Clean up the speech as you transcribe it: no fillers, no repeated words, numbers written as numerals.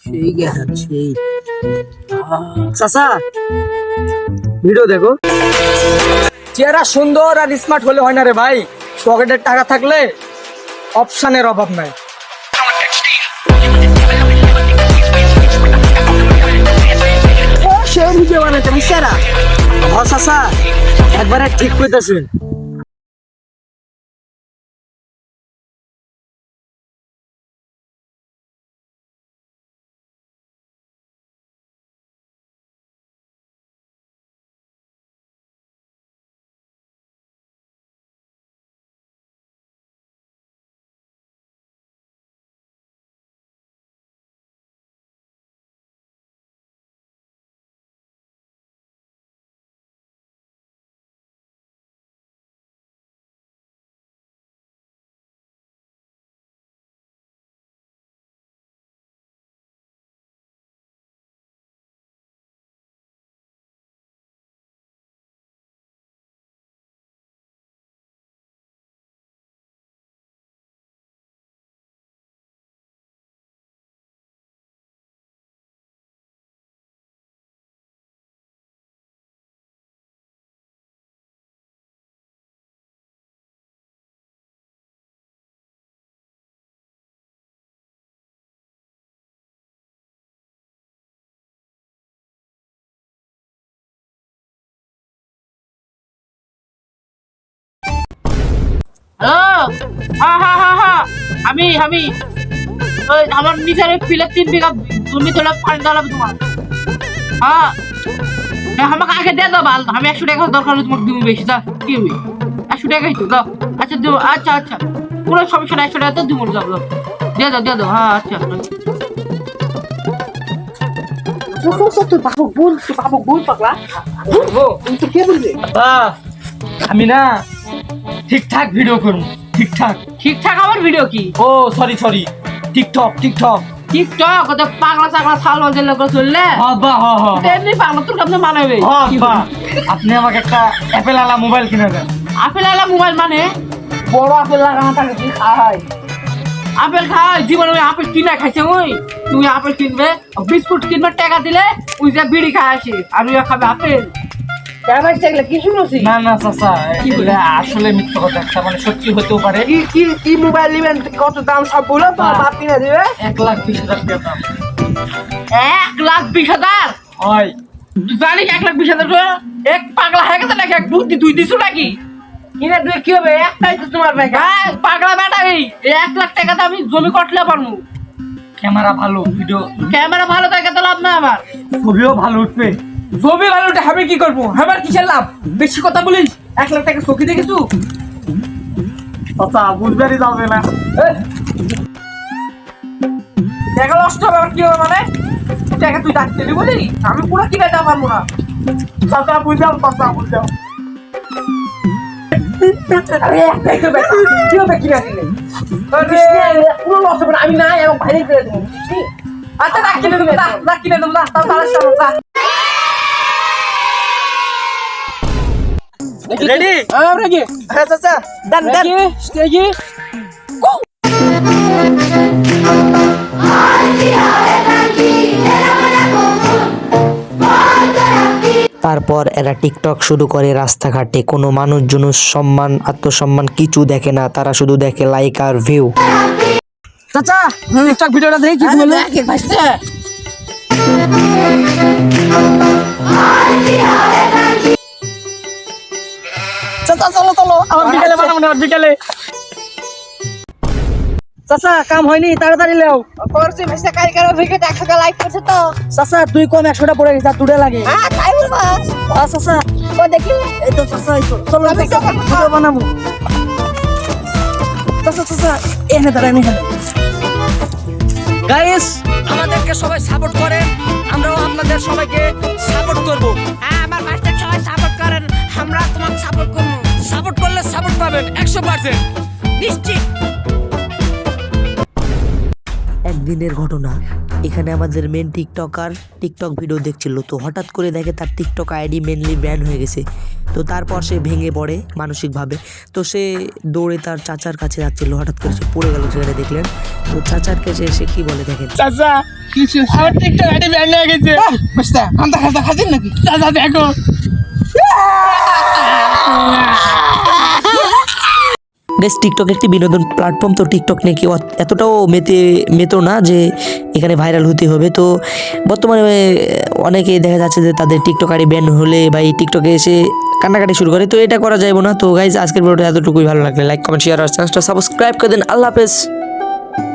সেই গেছে সেই চাচা ভিডিও দেখো। চেহারা সুন্দর আর স্মার্ট হলে হয় না রে ভাই, পকেটের টাকা থাকলে অপশনের অভাব নাই। সে ভিডিও বানাইতে মিশারা চাচা একবারে ঠিক কইতাছেন। হ্যালো, হ্যাঁ হ্যাঁ হ্যাঁ হ্যাঁ, আমি ওই আমার নিজের পিলে 3 বিঘা জমি তোলা পানি দাঁড়াবে তোমার। হ্যাঁ আমাকে আগে দিয়ে দাও, ভালো আমি 100 টাকা দরকার হলে তোমাকে দিব বেশি। দা কি হবে, 100 টাকাই তো দাও। আচ্ছা দেবো, আচ্ছা আচ্ছা কোনো সমস্যা না, 100 টাকা তো দিব, যাও দাও, দিয়ে দাও। হ্যাঁ আচ্ছা তোর বাবু ভুল পাগলা। তুমি তো কে বলবে? আমি না ঠিকঠাক ভিডিও করবো, ঠিকঠাক। ঠিকঠাক আমার ভিডিও কি? ও সরি টিকটক টিকটক ওদের পাগলা চাগলা ছাল বাজে লোক চললে এমনি পাগলা তোর কাছে মানাবে। আপনি আমাকে একটা অ্যাপেল আলা মোবাইল কিনে দেন। আপেল আলা মোবাইল মানে বড় আপেল লাগানো থাকে, তুই খাই আপেল খাই জীবনে ওই আপেল কিনা খাইছে। ওই তুমি আপেল কিনবে, বিস্কুট কিনবে, টাকা দিলে ওই যে বিড়ি খাই আসি, আর ওই খাবে আপেল। কি শুনছি? না চাচা, আসলে মিথ্যা কথা, একটা মানে সত্যি হতেও পারে। কি মোবাইল নিবেন, কত দাম সব বলো, তোমার বাপ কিনে দিবে। 1,20,000 টাকা দাম। 1,20,000 হয়? তুই জানিস 1,20,000 এক পাগলা হয়ে গেছে নাকি? এক বুদ্ধি তুই দিছু নাকি? কিনে দিলে কি হবে, একটাই তো তোমার ব্যাগ। হ্যাঁ পাগলা বেটা, এই 1,00,000 টাকাতে আমি জমি কটলে পারবো। ক্যামেরা ভালো, ভিডিও ক্যামেরা ভালো থাকে তো লাভ না আমার, ছবিও ভালো উঠবে। জমি ভালোটা আমি কি করবো, আমার কিসের লাভ? বেশি কথা বলিস, 1,00,000 টাকা চোখে দেখেছু? চাচা বুঝবারই যাবে না। টাকা নষ্ট হবে, আবার কি হবে মানে? টাকা তুই ডাকতে দিবি বলি, আমি পুরো কিনে দিতে পারবো না। চাচা বুঝলাম, আরে একটাই তো ব্যাপার, কি হবে কিনা দিলে? পুরো লস হবে না, আমি নাই এবং ভাই করে দেবো। আচ্ছা না কিনে দেবো, না কিনে দেবো, না তাহলে রেডি? রেডি। হ্যাঁ চাচা, ডান স্টেজি। তারপর এরা টিকটক শুরু করে রাস্তাঘাটে। কোনো মানুষজন সম্মান আত্মসম্মান কিছু দেখে না, তারা শুধু দেখে লাইক আর ভিউ। চাচা টিকটক ভিডিওটা দেখি কি বলে। চাচা চলো আমার বিকেলে বানাবো না, বিকেলে। চাচা কাম হয়নি, তাড়াতাড়ি লেও। করছি ভাইসা কারিগর ভিডিও 100 টাকা লাইক করছে তো। চাচা তুই কম 100টা পড়ে গেছে, আর দুটা লাগে। হ্যাঁ তাই বলবো। চাচা কই দেখি, এই তো চাচা চলো ভিডিও বানাবো। চাচা এনে দাঁড়ান, এখানে গাইস আমাদেরকে সবাই সাপোর্ট করেন, আমরাও আপনাদের সবাইকে সাপোর্ট করব। হ্যাঁ আমার ভাইদের সবাই সাপোর্ট করেন, আমরা তোমাকে সাপোর্ট করব। সাপোর্ট করলে সাপোর্ট পাবেন 100% নিশ্চিত। একদিনের ঘটনা। এখানে আমাদের মেন টিকটকার টিকটক ভিডিও দেখছিল, তো হঠাৎ করে দেখে তার টিকটক আইডি মেনলি ব্যান হয়ে গেছে। তো তারপর সে ভেঙে পড়ে মানসিকভাবে। তো সে দৌড়ে তার চাচার কাছে যাচ্ছিল, হঠাৎ করে সে পড়ে গেল, সেখানে দেখলেন। তো চাচার কাছে সে কি বলে দেখেন। চাচা আমার টিকটক আইডি ব্যান হয়ে গেছে। বুঝতে কান্দা কান্দা খাচ্ছেন নাকি? চাচা দেখো। বেশ, টিকটক একটি বিনোদন প্ল্যাটফর্ম। তো টিকটক নিয়ে কেউ এতটাও মেতো না যে এখানে ভাইরাল হতে হবে। তো বর্তমানে অনেকেই দেখা যাচ্ছে যে তাদের টিকটক আইডি ব্যান হলে বা এই টিকটকে এসে কান্নাকাটি শুরু করে। তো এটা করা যাবে না। তো গাইজ, আজকের ভিডিওটা এতটুকুই। ভালো লাগলে লাইক, কমেন্ট, শেয়ার আর চ্যানেলটা সাবস্ক্রাইব করে দেন। আল্লাহ হাফেজ।